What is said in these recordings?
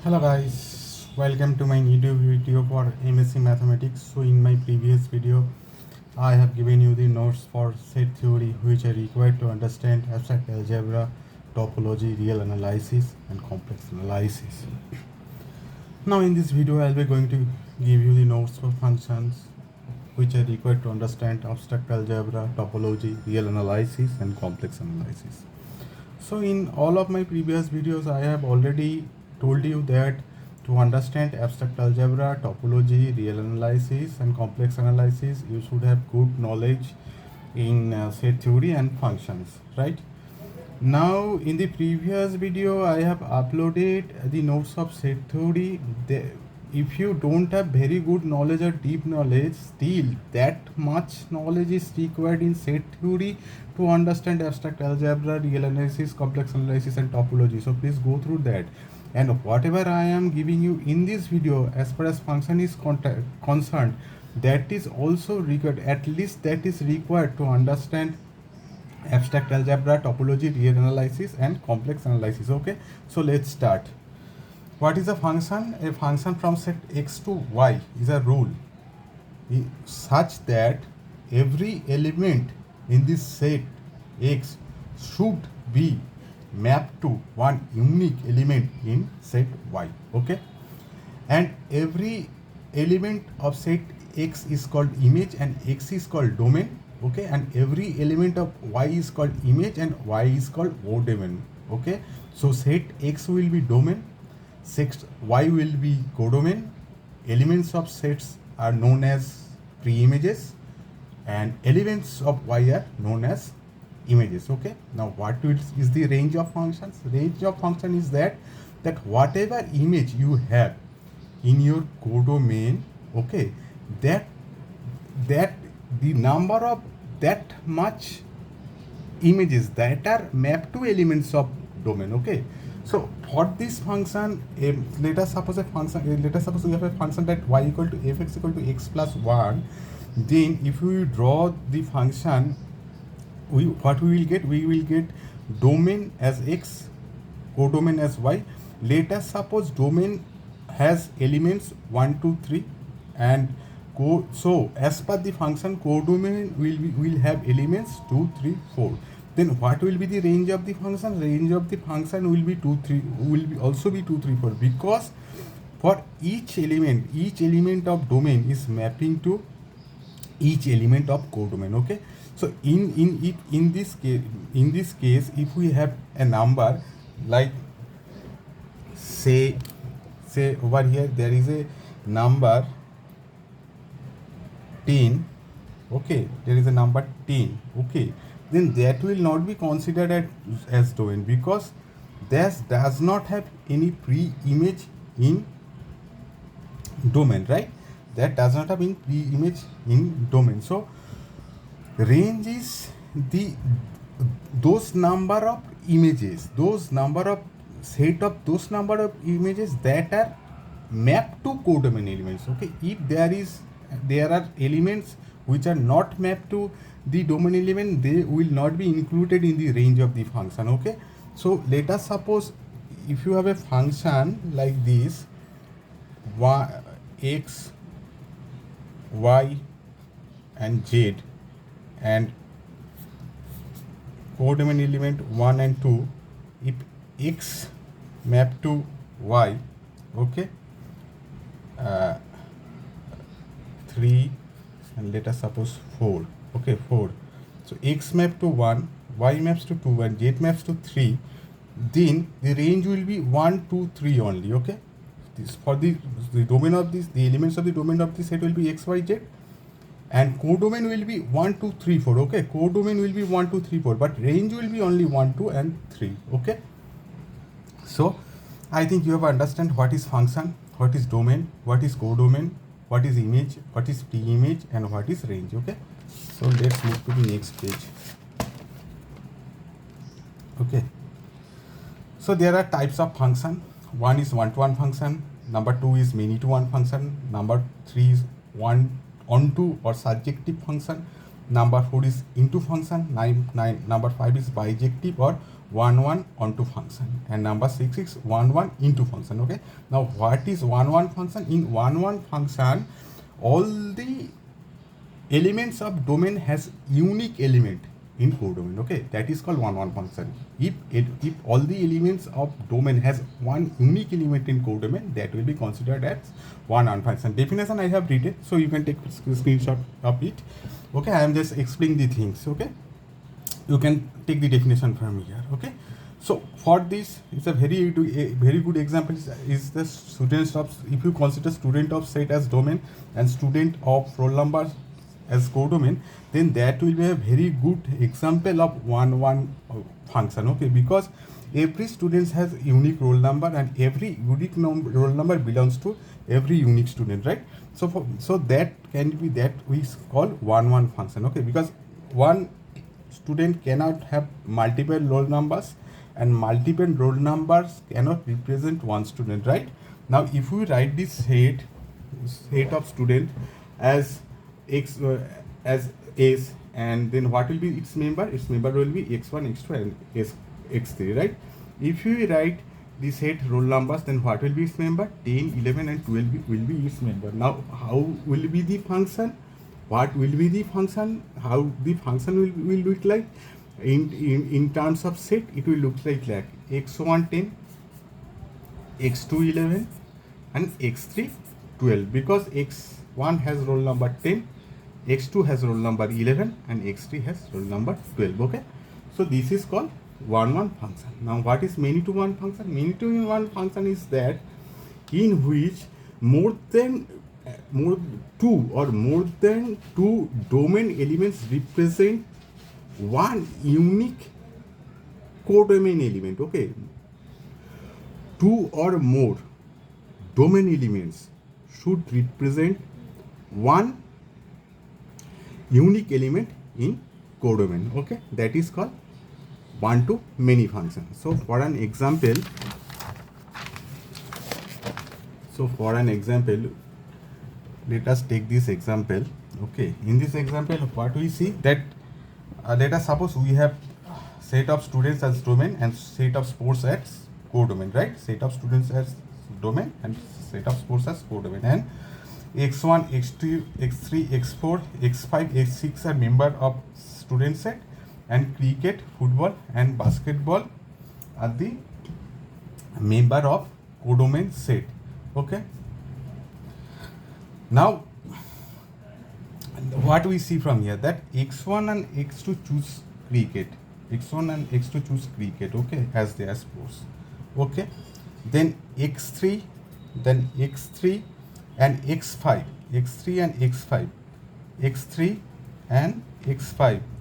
Hello guys, welcome to my new video for M.Sc Mathematics. So in my previous video, I have given you the notes for set theory which are required to understand abstract algebra, topology, real analysis and complex analysis. Now in this video, I will be going to give you the notes for functions which are required to understand abstract algebra, topology, real analysis and complex analysis. So in all of my previous videos, I have already told you that to understand abstract algebra, topology, real analysis and complex analysis, you should have good knowledge in set theory and functions, right? Now in the previous video, I have uploaded the notes of set theory. If you don't have very good knowledge or deep knowledge, still that much knowledge is required in set theory to understand abstract algebra, real analysis, complex analysis and topology. So please go through that. And whatever I am giving you in this video, as far as function is concerned, that is also required, at least that is required to understand abstract algebra, topology, real analysis and complex analysis. Okay, so let's start. What is a function? A function from set x to y is a rule such that every element in this set x should be mapped to one unique element in set y. Okay, and every element of set x is called image and x is called domain. Okay, and every element of y is called image and y is called codomain. Okay, so set x will be domain, set y will be codomain. Elements of sets are known as pre-images and elements of y are known as images. Okay, now what is the range of functions? Range of function is that whatever image you have in your codomain, okay, that the number of that much images that are mapped to elements of domain. Okay, so for this function, let us suppose we have a function that y equal to fx equal to x plus 1. Then if we draw the function, we will get domain as x, codomain as y. Let us suppose domain has elements 1 2 3 and so as per the function, codomain will have elements 2 3 4. Then what will be the range of the function? Range of the function will be 2 3, also be 2 3 4, because for each element of domain is mapping to each element of codomain. Okay, so in this case if we have a number like say over here there is a number 10. Okay, there is a number 10. Okay, then that will not be considered as domain because this does not have any pre-image in domain, right? That does not have any pre-image in domain. So range is those number of images, those number of set of those number of images that are mapped to codomain elements. Okay, if there are elements which are not mapped to the domain element, they will not be included in the range of the function. Okay, so let us suppose if you have a function like this x, y and z and codomain element 1 and 2, if x map to y, okay, 3 and let us suppose 4. Okay, 4. So x map to 1, y maps to 2 and z maps to 3, then the range will be 1 2 3 only. Okay, this for the domain of this, the elements of the domain of this set will be x y z and codomain will be 1 2 3 4. Okay, codomain will be 1 2 3 4, but range will be only 1 2 and 3. Okay, so I think you have understand what is function, what is domain, what is codomain, what is image, what is pre-image and what is range. Okay, so let's move to the next page. Okay, so there are types of function. One is one-to-one function, number 2 is many-to-one function, number 3 is one onto or surjective function, number 4 is into function, number 5 is bijective or 1 onto function, and number 6 is 1 into function. Okay, now what is 1 function? In 1 function, all the elements of domain has unique element in codomain. Okay, that is called 1 function. If all the elements of domain has one unique element in codomain, that will be considered as 1 function. Definition I have written, so you can take a screenshot of it. Okay, I am just explaining the things. Okay, you can take the definition from here. Okay, so for this, it's a very good example is the students of, if you consider student of set as domain and student of roll number as codomain, then that will be a very good example of 1 function. Okay, because every student has unique roll number and every unique roll number belongs to every unique student, right? So that can be, that we call 1 function. Okay, because one student cannot have multiple roll numbers and multiple roll numbers cannot represent one student, right? Now if we write this set of student as x as S, and then what will be its member? Its member will be x1, x2 and x3, right? If we write the set roll numbers, then what will be its member? 10, 11 and 12 will be its member. Now how will be the function? What will be the function? How the function will look like? In terms of set, it will look like x1 10, x2 11 and x3 12, because x1 has roll number 10, x2 has roll number 11 and x3 has roll number 12. Okay, so this is called 1 function. Now what is many to one function? Many to one function is that in which more than two domain elements represent one unique codomain element. Okay, 2 or more domain elements should represent one unique element in codomain. Okay, that is called 1 to many function. So for an example, let us take this example. Okay, in this example, what we see that let us suppose we have set of students as domain and set of sports as codomain, right? Set of students as domain and set of sports as codomain, and x1, x2, x3, x4, x5, x6 are member of student set, and cricket, football and basketball are the member of codomain set. Okay, now what we see from here, that x1 and x2 choose cricket, okay, as their sports. Okay, then x3 and x5,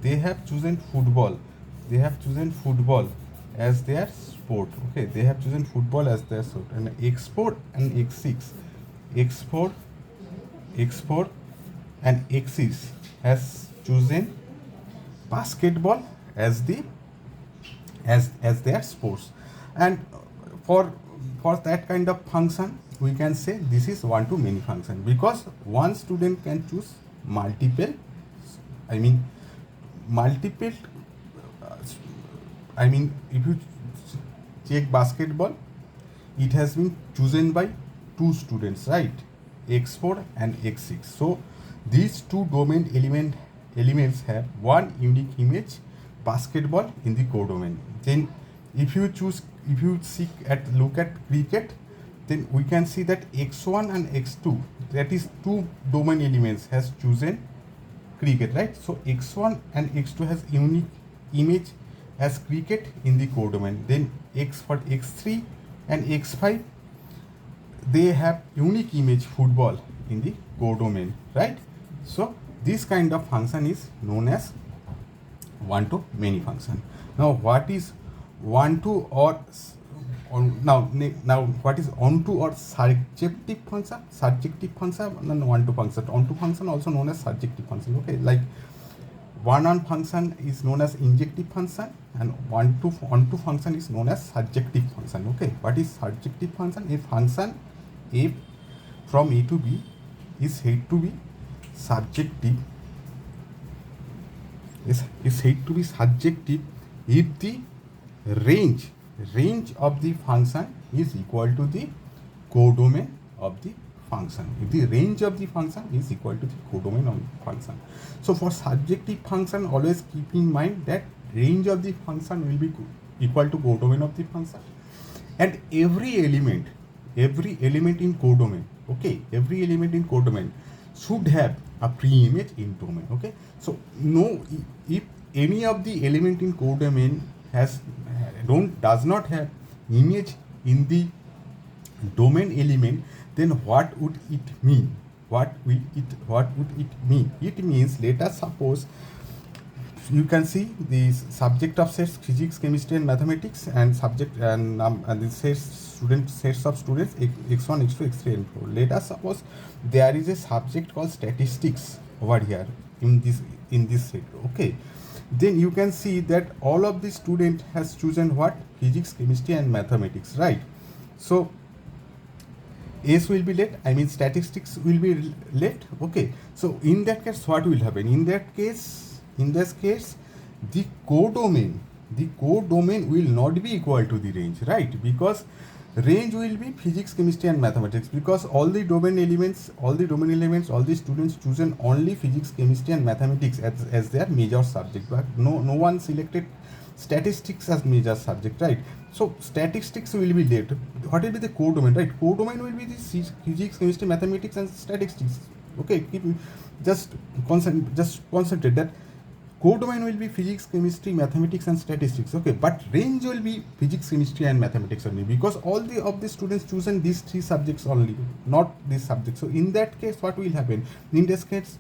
they have chosen football, as their sport. Okay, they have chosen football as their sport. And x4 and x4 and x6 has chosen basketball as their sports. And for that kind of function, we can say this is 1 to many function, because one student can choose multiple, if you check basketball, it has been chosen by 2 students, right? x4 and x6. So these two domain elements have one unique image, basketball, in the codomain. Then if you look at cricket, then we can see that x1 and x2, that is 2 domain elements, has chosen cricket, right? So x1 and x2 has unique image as cricket in the codomain. Then for x3 and x5, they have unique image football in the codomain, right? So this kind of function is known as 1 to many function. Now what is 1 to or now what is onto or surjective function? Surjective function and 1 to function. Onto function also known as surjective function. Okay, like 1 function is known as injective function, and onto function is known as surjective function. Okay, what is surjective function? A function f from a to b is said to be subjective. Is said to be subjective if the range of the function is equal to the codomain of the function. If the range of the function is equal to the codomain of the function. So for surjective function, always keep in mind that range of the function will be equal to codomain of the function, and every element in codomain, okay, every element in codomain should have a pre-image in domain. Okay, so no, if any of the element in codomain does not have image in the domain element, then what would it mean? What would it mean? It means, let us suppose, you can see the subject of sets physics, chemistry and mathematics, and subject and the sets of students x1, x2, x3 and 4. Let us suppose there is a subject called statistics over here in this set. Okay, then you can see that all of the student has chosen what? Physics, chemistry and mathematics, right? So S will be left, I mean statistics will be left. Okay, so in that case what will happen? In this case the codomain will not be equal to the range, right? Because range will be physics, chemistry and mathematics, because all the domain elements, all the students chosen only physics, chemistry and mathematics as their major subject, but no one selected statistics as major subject, right? So statistics will be left. What will be the codomain, right? Codomain will be the physics, chemistry, mathematics and statistics. Okay, just concentrate that codomain will be physics, chemistry, mathematics and statistics. Okay, but range will be physics, chemistry and mathematics only, because all of the students chosen these three subjects only, not this subject. So in that case what will happen? In this case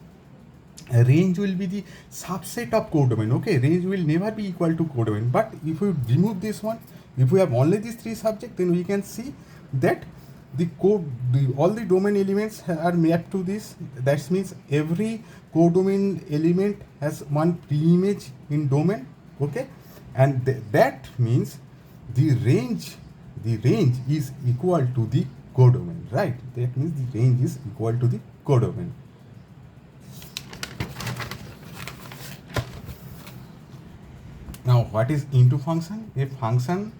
range will be the subset of codomain. Okay, range will never be equal to codomain. But if we remove this one, if we have only these three subjects, then we can see that all the domain elements are mapped to this. That means every codomain element has one pre-image in domain. Okay, and that means the range is equal to the codomain, right? That means the range is equal to the codomain. Now what is into function? A function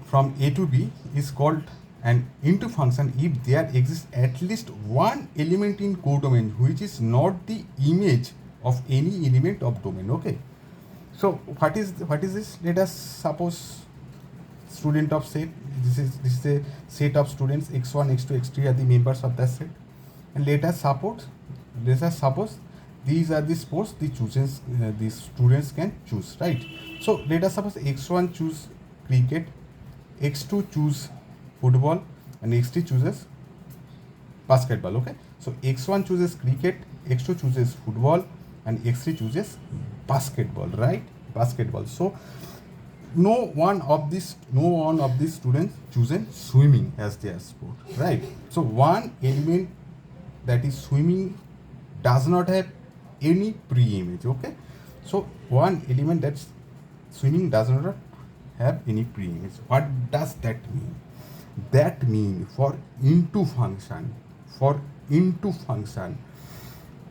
from A to B is called an into function if there exists at least one element in codomain which is not the image of any element of domain. Okay, so what is this? Let us suppose student of set. This is a set of students x1, x2, x3 are the members of that set, and let us suppose these are the sports the students can choose, right? So let us suppose x1 choose cricket, x2 choose football and x3 chooses basketball. Okay, so x1 chooses cricket, x2 chooses football and x3 chooses basketball, right? Basketball. So no one of these students chosen swimming as their sport, right? So one element, that is swimming, does not have any pre-image. Okay, so one element, that's swimming, does not have any pre-image. What does that mean? That means for into function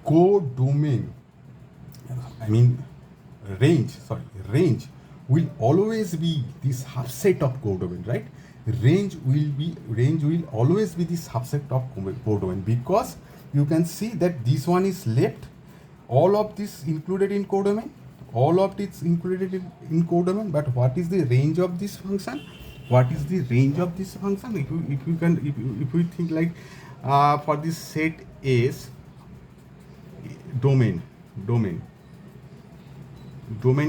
codomain, I mean range will always be this subset of codomain, right? Range will always be the subset of codomain, because you can see that this one is left, all of this included in codomain, but what is the range of this function? If we think like for this set is domain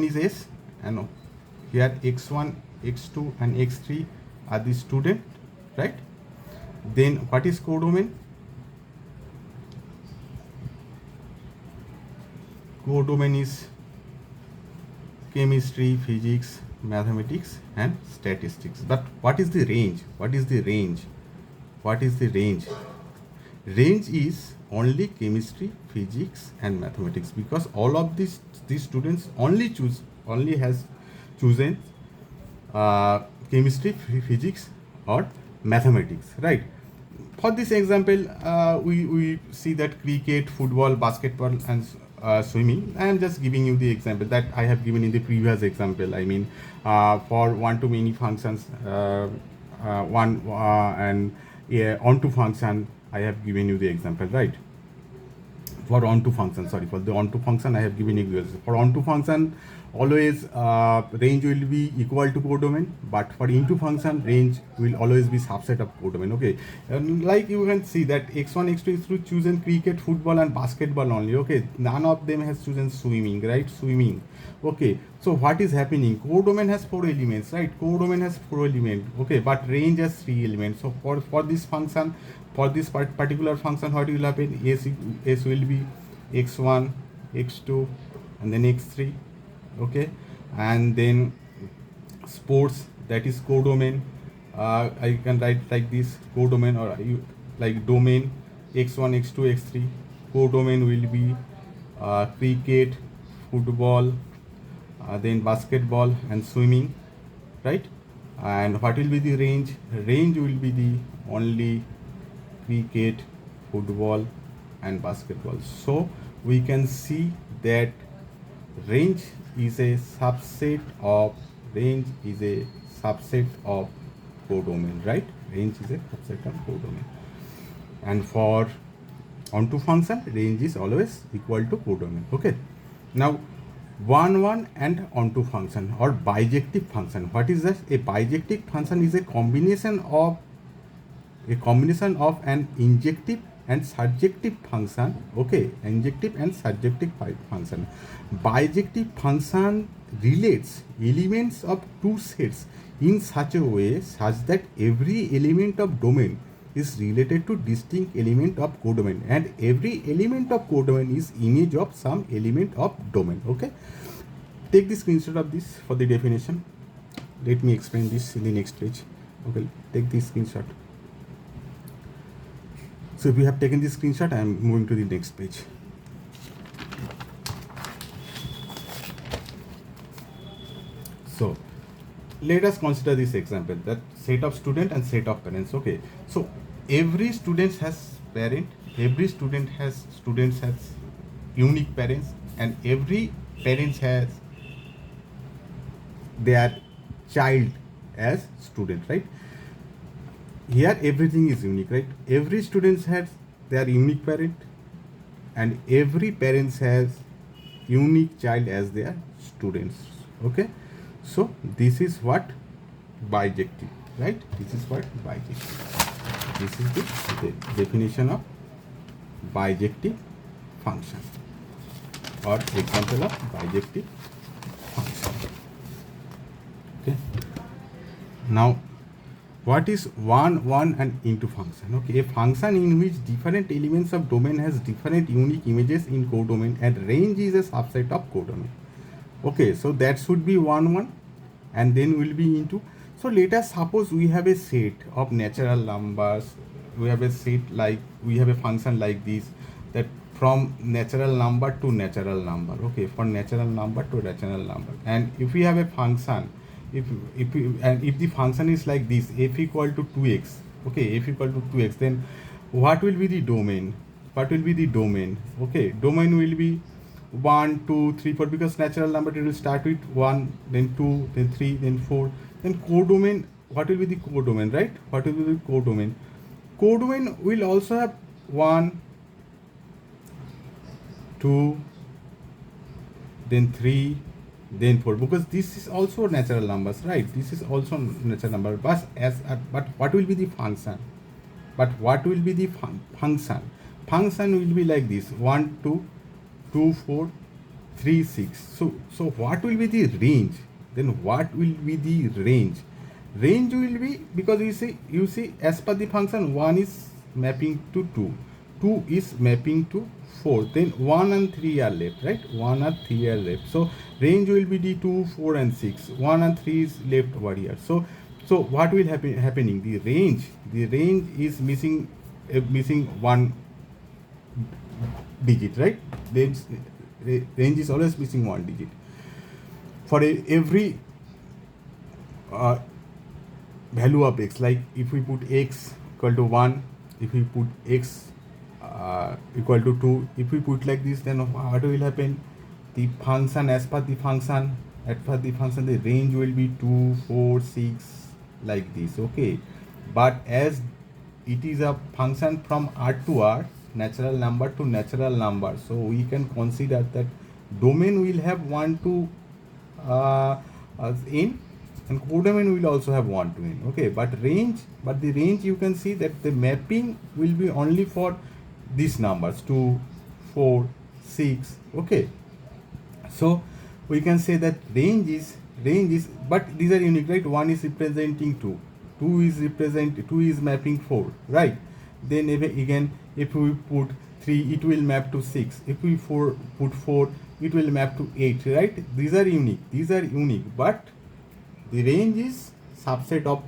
is S, and here x1, x2 and x3 are the student, right? Then what is codomain? Codomain is chemistry, physics, mathematics and statistics. But what is the range? Range is only chemistry, physics and mathematics, because all of these students only has chosen chemistry, physics or mathematics, right? For this example, we see that cricket, football, basketball and swimming. I am just giving you the example that I have given in the previous example. I mean, for one to many functions, and onto function, I have given you the example, right? For onto function, sorry, for the onto function I have given you. For onto function, always range will be equal to codomain, but for into function, range will always be subset of codomain. Okay, and like you can see that x1 x2 x3 chosen cricket, football and basketball only. Okay, none of them has chosen swimming, right? Swimming. Okay, so what is happening? Codomain has 4 elements, right? Codomain has 4 elements. Okay, but range has 3 elements. So for this function, for this particular function, what will happen? S will be x1, x2, and then x3. Okay, and then sports, that is codomain. I can write like this: codomain, or you like domain x1, x2, x3. Codomain will be cricket, football, then basketball and swimming, right? And what will be the range? Range will be the only cricket, football and basketball. So we can see that range is a subset of codomain, right? Range is a subset of codomain. And for onto function, range is always equal to codomain. Okay, now one and onto function or bijective function. What is that? A bijective function is a combination of an injective and surjective function. Okay, injective and surjective function. Bijective function relates elements of two sets in such a way such that every element of domain is related to distinct element of codomain, and every element of codomain is image of some element of domain. Okay, take the screenshot of this for the definition. Let me explain this in the next page. Okay, take this screenshot. So if you have taken this screenshot, I am moving to the next page. So let us consider this example, that set of student and set of parents. Okay, so every student has parent, every students has unique parents, and every parents has their child as student, right? Here everything is unique, right? Every student has their unique parent, and every parents has unique child as their students. Okay, so this is what bijective, right? This is what bijective. This is the definition of bijective function, or example of bijective function. Okay, now what is one and into function? Okay, a function in which different elements of domain has different unique images in codomain, and range is a subset of codomain. Okay, so that should be one, and then will be into. So let us suppose we have a set of natural numbers. We have a set, like we have a function like this, that from natural number to natural number. Okay, for natural number to natural number. And if we have a function, if the function is like this, f equal to 2x, okay, f equal to 2x, then what will be the domain? Okay, domain will be 1, 2, 3, 4, because natural number it will start with 1, then 2, then 3, then 4. Then codomain, what will be the codomain, right? What will be the codomain? Codomain will also have 1, 2, then 3, then 4, because this is also natural numbers, right? This is also natural number, but but what will be the function? Function will be like this: 1, 2, 2, 4, 3, 6. So what will be the range? Then what will be the range? Range will be, because you see as per the function, 1 is mapping to 2, 2 is mapping to 4, then 1 and 3 are left, right? 1 and 3 are left. So range will be the 2, 4 and 6. 1 and 3 is left over here. So what will happening? The range is missing one digit, right? Range is always missing one digit. For every value of x, like if we put x equal to 1, if we put x equal to 2. If we put like this, then what will happen? The function, as per the function, the range will be 2, 4, 6, like this. Okay, but as it is a function from R to R, natural number to natural number, so we can consider that domain will have 1 to n, and codomain will also have 1 to n. Okay, but the range, you can see that the mapping will be only for these numbers 2, 4, 6. Okay, so we can say that range is, but these are unique, right? 1 is representing 2, 2 is mapping 4, right? Then again, if we put 3, it will map to 6. If we put 4, it will map to 8, right? These are unique, but the range is subset of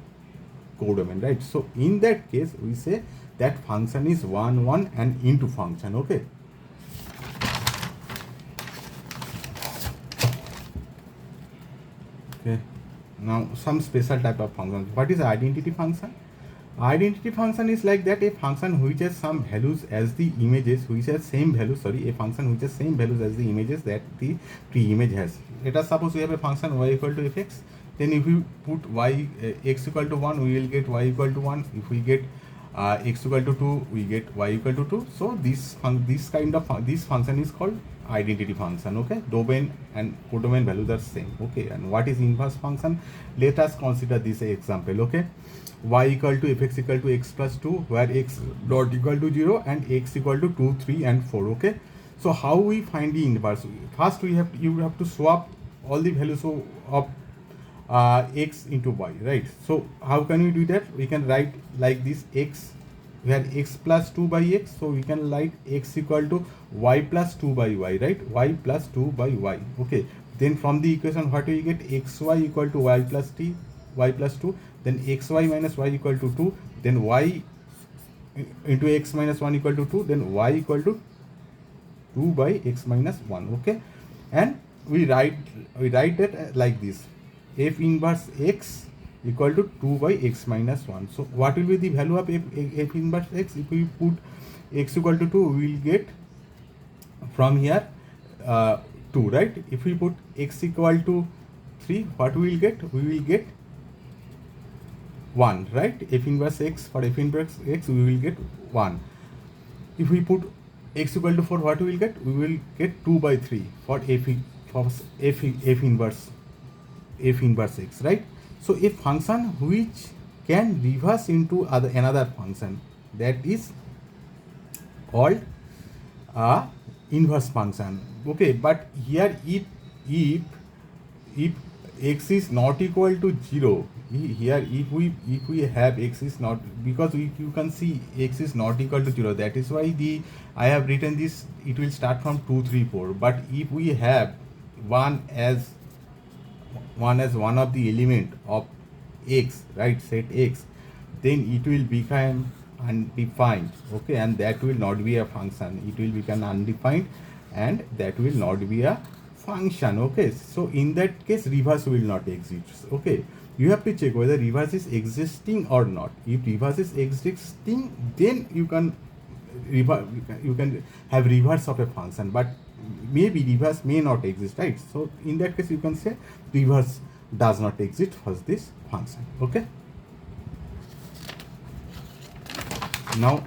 codomain, right? So in that case, we say that function is 1, 1 and into function. Okay, now some special type of function. What is identity function? Identity function is like that, a function which has some values as the images, which has same values, a function which has same values as the images that the pre-image has. Let us suppose we have a function y equal to fx, then if we put x equal to 1, we will get y equal to 1. If we get x equal to 2, we get y equal to 2. So this function is called identity function. Okay, domain and codomain values are same. Okay, and what is inverse function? Let us consider this example. Okay, y equal to fx equal to x plus 2, where x not equal to 0 and x equal to 2, 3 and 4. Okay, so how we find the inverse? First you have to swap all the values of x into y, right? So how can we do that? We can write like this, x, we have x plus 2 by x, so we can write x equal to y plus 2 by y, right? Y plus 2 by y. Okay, then from the equation, what we get? xy equal to y plus 2, then xy minus y equal to 2, then y into x minus 1 equal to 2, then y equal to 2 by x minus 1. Okay, and we write it like this, f inverse x equal to 2 by x minus 1. So what will be the value of f inverse x? If we put x equal to 2, we will get from here 2, right? If we put x equal to 3, what we will get? We will get 1, right? F inverse x, for f inverse x we will get 1. If we put x equal to 4, what we will get? We will get 2 by 3 for f inverse x, right? So a function which can reverse into another function, that is called a inverse function. Okay, but here if x is not equal to 0, here if we have x is not, because you can see x is not equal to 0, that is why I have written this, it will start from 2, 3, 4. But if we have 1 as one of the element of x, right, set x, then it will become undefined. Okay, and that will not be a function, it will become undefined, and that will not be a function. Okay, so in that case reverse will not exist. Okay, you have to check whether reverse is existing or not. If reverse is existing, then you can have reverse of a function, but maybe reverse may not exist, right? So in that case you can say reverse does not exist for this function. Okay, now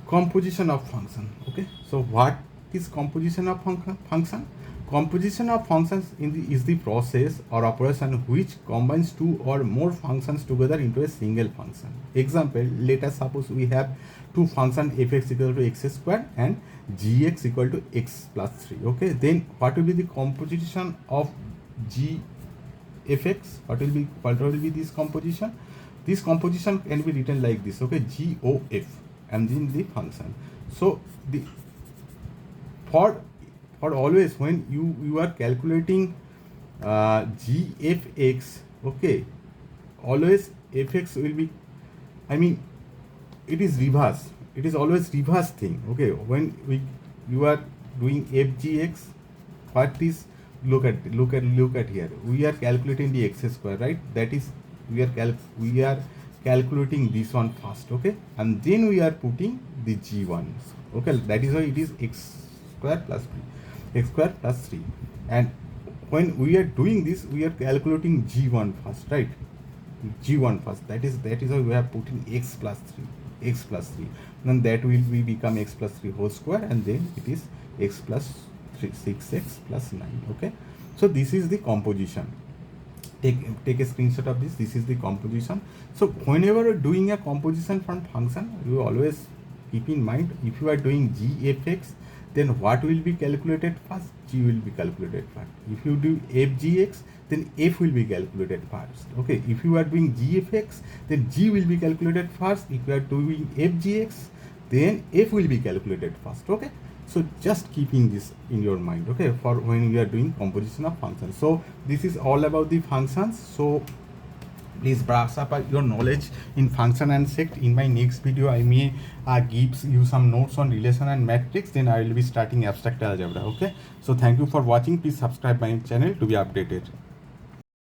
composition of function. Okay, so what is composition of function? Composition of functions is the process or operation which combines two or more functions together into a single function. Example, let us suppose we have two functions fx equal to x square and gx equal to x plus 3. Okay, then what will be the composition of gfx? What will be this composition? This composition can be written like this. Okay, GOF, and then the function. So for always when you are calculating gfx, okay, always fx will be, I mean, it is reverse, it is always reverse thing. Okay, when you are doing fgx, what is, look at here, we are calculating the x square, right? That is, we are calculating this one first, okay, and then we are putting the g1, okay. That is why it is x square plus 3, and when we are doing this, we are calculating g1 first, right? G1 first. That is why we are putting x plus 3, then that will be become x plus 3 whole square, and then it is x plus 3, 6x plus 9, okay. So this is the composition. Take a screenshot of this. This is the composition. So whenever you're doing a composition from function, you always keep in mind, if you are doing g fx, then what will be calculated first? G will be calculated first. If you do f gx, then f will be calculated first, okay. If you are doing g fx, then g will be calculated first. If you are doing f gx, then f will be calculated first, okay. So just keeping this in your mind, okay, for when we are doing composition of functions. So this is all about the functions. So please brush up your knowledge in function and sect. In my next video, I may give you some notes on relation and matrix. Then I will be starting abstract algebra, okay. So thank you for watching. Please subscribe my channel to be updated.